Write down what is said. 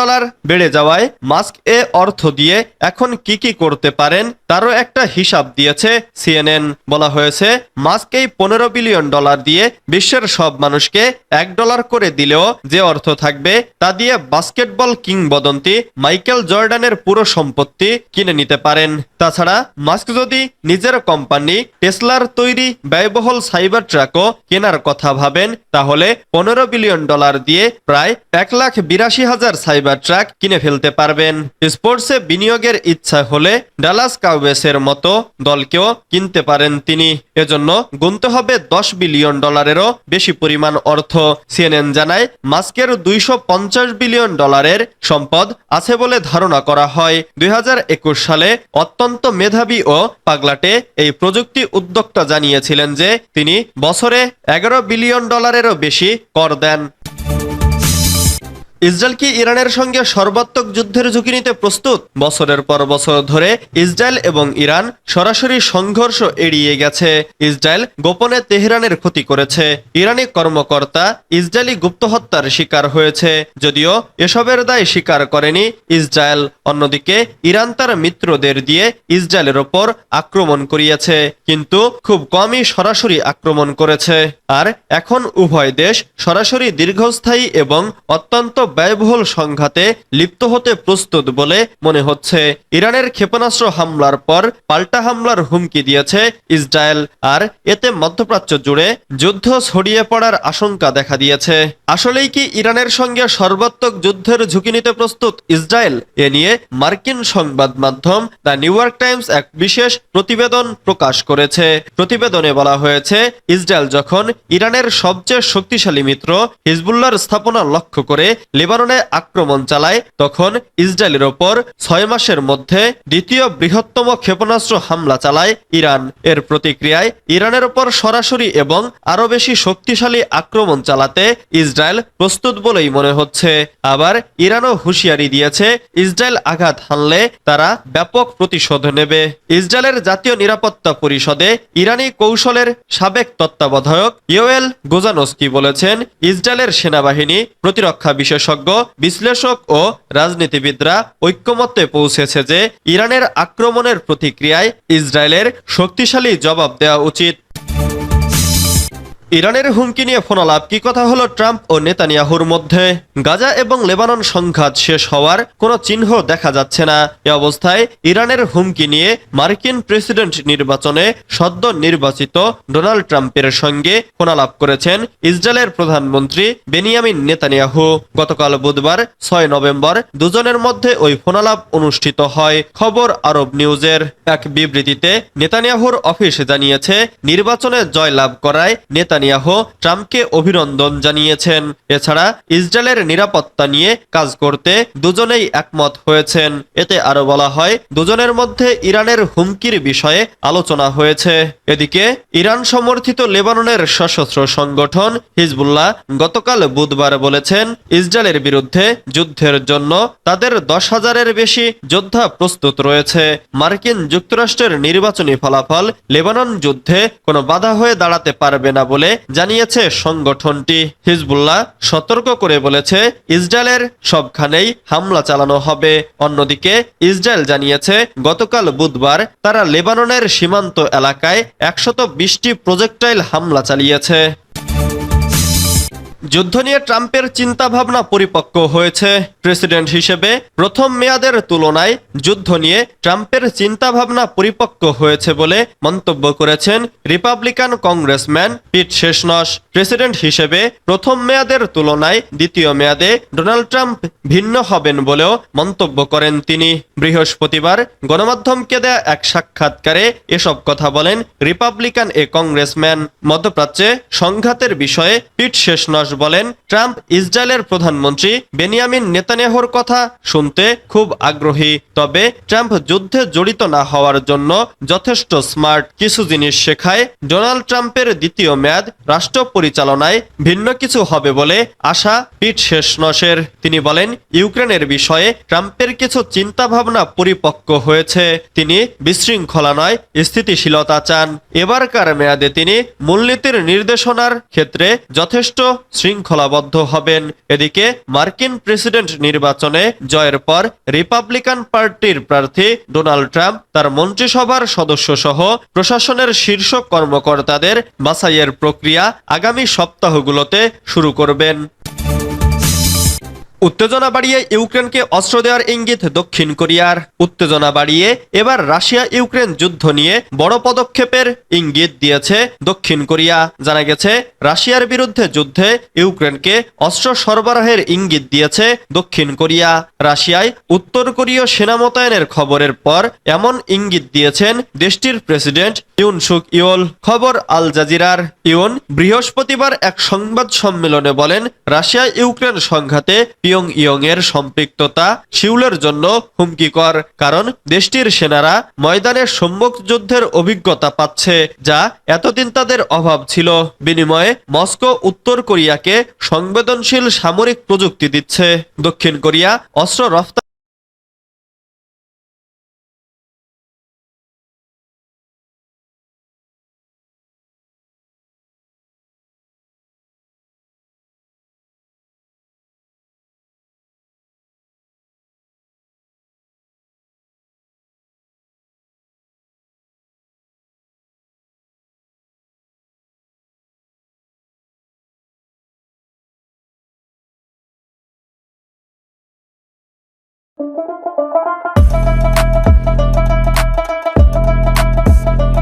Dollar বেড়ে যাওয়ায় mask এ অর্থ দিয়ে এখন কি করতে পারেন তারও একটা হিসাব দিয়েছে সিএনএন। বলা হয়েছে মাস্ক এই $15 বিলিয়ন দিয়ে বিশ্বের সব মানুষকে $1 করে দিলেও যে অর্থ থাকবে তা দিয়ে বাস্কেটবল কিংবদন্তি মাইকেল জর্ডানের পুরো সম্পত্তি কিনে নিতে পারেন। তাছাড়া মাস্ক যদি নিজের কোম্পানি টেসলার তৈরি ব্যয়বহুল সাইবার ট্রাকও কেনার কথা ভাবেন তাহলে $15 বিলিয়ন দিয়ে প্রায় 1,82,000 সাইবার ট্রাক কিনে ফেলতে পারবেন। স্পোর্টসে বিনিয়োগের ইচ্ছা হলে ডালাস কাউবয়েসের মতো দলকেও কিনতে পারেন তিনি। এজন্য গুনতে হবে $10 বিলিয়ন বেশি পরিমাণ অর্থ। সিএনএন জানায় মাস্কের $250 বিলিয়ন সম্পদ আছে বলে ধারণা করা হয়। 2021 সালে অত্যন্ত মেধাবী ও পাগলাটে এই প্রযুক্তি উদ্যোক্তা জানিয়েছিলেন যে তিনি বছরে $11 বিলিয়ন বেশি কর দেন। ইসরায়েল কি ইরানের সঙ্গে সর্বাত্মক যুদ্ধের ঝুঁকি নিতে প্রস্তুত? বছরের পর বছর ধরে ইসরায়েল এবং ইরান সরাসরি সংঘর্ষ এড়িয়ে গেছে। ইসরায়েল গোপনে তেহরানের ক্ষতি করেছে। ইরানি কর্মকর্তা ইসরায়েলি গুপ্তহত্যার শিকার হয়েছে, যদিও এসবের দায় স্বীকার করেনি ইসরায়েল। অন্যদিকে ইরান তার মিত্রদের দিয়ে ইসরায়েলের ওপর আক্রমণ করিয়েছে, কিন্তু খুব কমই সরাসরি আক্রমণ করেছে। আর এখন উভয় দেশ সরাসরি দীর্ঘস্থায়ী এবং অত্যন্ত ব্যয়বহুল সংঘাতে লিপ্ত হতে প্রস্তুত বলে মনে হচ্ছে। ইরানের ক্ষেপণাস্ত্র হামলার পর পাল্টা হামলার হুমকি দিয়েছে ইসরায়েল, আর এতে মধ্যপ্রাচ্য জুড়ে যুদ্ধ ছড়িয়ে পড়ার আশঙ্কা দেখা দিয়েছে। আসলেই কি ইরানের সঙ্গে সর্বাত্মক যুদ্ধের ঝুঁকি নিতে প্রস্তুত ইসরায়েল? এ নিয়ে মার্কিন সংবাদ মাধ্যম দ্য নিউ ইয়র্ক টাইমস এক বিশেষ প্রতিবেদন প্রকাশ করেছে। প্রতিবেদনে বলা হয়েছে, ইসরায়েল যখন ইরানের সবচেয়ে শক্তিশালী মিত্র হিজবুল্লাহর স্থাপনা লক্ষ্য করে লেবাননে আক্রমণ চালায়, তখন ইসরায়েলের ওপর 6 মাসের মধ্যে দ্বিতীয় বৃহত্তম ক্ষেপণাস্ত্র হামলা চালায় ইরান। এর প্রতিক্রিয়ায় ইরানের ওপর সরাসরি এবং আরো বেশি শক্তিশালী আক্রমণ চালাতে ইসরায়েল প্রস্তুত বলেই মনে হচ্ছে। আবার ইরানও হুঁশিয়ারি দিয়েছে, ইসরায়েল আঘাত হানলে তারা ব্যাপক প্রতিশোধ নেবে। ইসরায়েলের জাতীয় নিরাপত্তা পরিষদে ইরানি কৌশলের সাবেক তত্ত্বাবধায়ক ইয়োয়েল গোজানস্কি বলেছেন, ইসরায়েলের সেনাবাহিনী, প্রতিরক্ষা বিশেষজ্ঞ, বিশ্লেষক ও রাজনীতিবিদরা ঐক্যমত্যে পৌঁছেছে যে ইরানের আক্রমণের প্রতিক্রিয়ায় ইসরায়েলের শক্তিশালী জবাব দেওয়া উচিত। ইরানের হুমকি নিয়ে ফোনালাপ, কি কথা হলো ট্রাম্প ও নেতানিয়াহুর মধ্যে? গাজা এবং লেবানন সংঘাত শেষ হওয়ার কোনো চিহ্ন দেখা যাচ্ছে না। এ অবস্থায় ইরানের হুমকি নিয়ে মার্কিন প্রেসিডেন্ট নির্বাচনে সদ্য নির্বাচিত ডোনাল্ড ট্রাম্পের সঙ্গে ফোনালাপ করেছেন ইসরায়েলের প্রধানমন্ত্রী বেনিয়ামিন নেতানিয়াহু। গতকাল বুধবার 6 নভেম্বর দুজনের মধ্যে ওই ফোনালাপ অনুষ্ঠিত হয়। খবর আরব নিউজের এক বিবৃতিতে নেতানিয়াহুর অফিস জানিয়েছে, নির্বাচনে জয়লাভ করায় নেতানিয়াহু ট্রাম্পকে অভিনন্দন জানিয়েছেন। এছাড়া ইসরায়েলের নিরাপত্তা নিয়ে কাজ করতে দুজনেই একমত হয়েছেন। এতে আরো বলা হয়, দুজনের মধ্যে ইরানের হুমকির বিষয়ে আলোচনা হয়েছে। এদিকে ইরান সমর্থিত লেবাননের সশস্ত্র সংগঠন হিজবুল্লাহ গতকাল বুধবার বলেছেন, ইসরায়েলের বিরুদ্ধে যুদ্ধের জন্য তাদের 10,000-এর বেশি যোদ্ধা প্রস্তুত রয়েছে। মার্কিন যুক্তরাষ্ট্রের নির্বাচনী ফলাফল লেবানন যুদ্ধে কোনো বাধা হয়ে দাঁড়াতে পারবে না বলে জানিয়েছে সংগঠনটি। হিজবুল্লাহ সতর্ক করে বলেছে, ইসরায়েলের সবখানেই হামলা চালানো হবে। অন্যদিকে ইসরায়েল জানিয়েছে, গতকাল বুধবার তারা লেবাননের সীমান্ত এলাকায় 120টি প্রজেক্টাইল হামলা চালিয়েছে। যুদ্ধ নিয়ে ট্রাম্পের চিন্তাভাবনা পরিপক্ক হয়েছে। প্রেসিডেন্ট হিসেবে প্রথম মেয়াদের তুলনায় যুদ্ধ নিয়ে ট্রাম্পের চিন্তাভাবনা পরিপক্ক হয়েছে বলে মন্তব্য করেছেন রিপাবলিকান কংগ্রেসম্যান পিট শেশনস। প্রেসিডেন্ট হিসেবে প্রথম মেয়াদের তুলনায় দ্বিতীয় মেয়াদে ডোনাল্ড ট্রাম্প ভিন্ন হবেন বলেও মন্তব্য করেন তিনি। বৃহস্পতিবার গণমাধ্যমকে দেয়া এক সাক্ষাৎকারে এসব কথা বলেন রিপাবলিকান কংগ্রেসম্যান। মধ্যপ্রাচ্যে সংঘাতের বিষয়ে পিট শেশনস বলেন, ট্রাম্প ইসরায়েলের প্রধানমন্ত্রী বেনিয়ামিন নেতানিয়াহুর কথা শুনতে খুব আগ্রহী, তবে ট্রাম্প যুদ্ধে জড়িত না হওয়ার জন্য যথেষ্ট স্মার্ট। কিছু জিনিস শেখায়। ডোনাল্ড ট্রাম্পের দ্বিতীয় মেয়াদ রাষ্ট্র পরিচালনায় ভিন্ন কিছু হবে বলে আশা পিট শেশনসের। তিনি বলেন, ইউক্রেনের বিষয়ে ট্রাম্পের কিছু চিন্তাভাবনা পরিপক্ক হয়েছে। তিনি বিশৃঙ্খলা নয়, স্থিতিশীলতা চান। এবারকার মেয়াদে তিনি মূলনীতির নির্দেশনার ক্ষেত্রে যথেষ্ট শৃঙ্খলাবদ্ধ হবেন। এদিকে মার্কিন প্রেসিডেন্ট নির্বাচনে জয়ের পর রিপাবলিকান পার্টির প্রার্থী ডোনাল্ড ট্রাম্প তার মন্ত্রিসভার সদস্যসহ প্রশাসনের শীর্ষ কর্মকর্তাদের বাছাইয়ের প্রক্রিয়া আগামী সপ্তাহগুলোতে শুরু করবেন। উত্তেজনা বাড়িয়ে ইউক্রেনকে অস্ত্র দেওয়ার ইঙ্গিত দক্ষিণ কোরিয়ার। উত্তেজনা বাড়িয়ে এবার রাশিয়া ইউক্রেন যুদ্ধ নিয়ে বড় পদক্ষেপের ইঙ্গিত দিয়েছে দক্ষিণ কোরিয়া। জানা গেছে, রাশিয়ার বিরুদ্ধে যুদ্ধে ইউক্রেনকে অস্ত্র সরবরাহের ইঙ্গিত দিয়েছে দক্ষিণ কোরিয়া। রাশিয়ায় উত্তর কোরীয় সেনা মোতায়েনের খবরের পর এমন ইঙ্গিত দিয়েছেন দেশটির প্রেসিডেন্ট ইউন সুক ইয়োল। খবর আল জাজিরার। ইউন বৃহস্পতিবার এক সংবাদ সম্মেলনে বলেন, রাশিয়া ইউক্রেন সংঘাতে পিয়ংইয়ং এর সম্পৃক্ততা সিউলের জন্য হুমকিকর, কারণ দেশটির সেনারা ময়দানে সম্মুখ যুদ্ধের অভিজ্ঞতা পাচ্ছে, যা এতদিন তাদের অভাব ছিল। বিনিময়ে মস্কো উত্তর কোরিয়াকে সংবেদনশীল সামরিক প্রযুক্তি দিচ্ছে। দক্ষিণ কোরিয়া অস্ত্র রফতানি